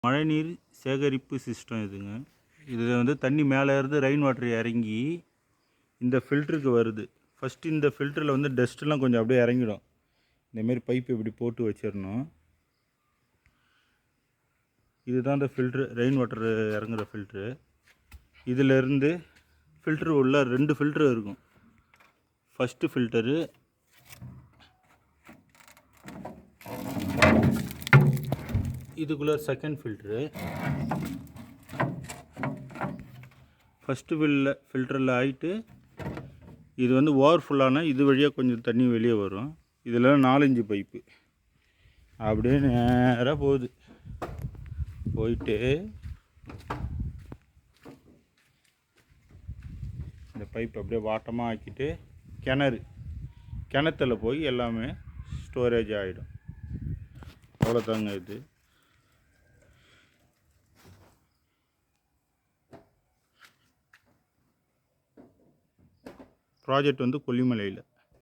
மழைநீர் சேகரிப்பு சிஸ்டம் இதுங்க. இதில் வந்து தண்ணி மேலே இருந்து ரெயின் வாட்டர் இறங்கி இந்த ஃபில்டருக்கு வருது. ஃபஸ்ட்டு இந்த ஃபில்டரில் வந்து டஸ்ட்லாம் கொஞ்சம் அப்படியே இறங்கிடும். இந்தமாரி பைப்பு இப்படி போட்டு வச்சிடணும். இதுதான் இந்த ஃபில்ட்ரு, ரெயின் வாட்டர் இறங்குற ஃபில்ட்ரு. இதிலேருந்து ஃபில்ட்ரு உள்ள 2 ஃபில்ட்ரு இருக்கும். ஃபஸ்ட்டு ஃபில்டரு, இதுக்குள்ளே செகண்ட் ஃபில்ட்ரு. ஃபஸ்ட்டு ஃபில்டரில் ஆகிட்டு இது வந்து ஓவர் ஃபுல்லான இது வழியாக கொஞ்சம் தண்ணி வெளியே வரும். இதில் 4-5 பைப்பு அப்படியே நேராக போயிட்டு இந்த பைப் அப்படியே வாட்டமாக ஆக்கிட்டு கிணத்துல போய் எல்லாமே ஸ்டோரேஜ் ஆகிடும். அவ்வளோதாங்க இது. ப்ராஜெக்ட் வந்து கொல்லிமலையில்.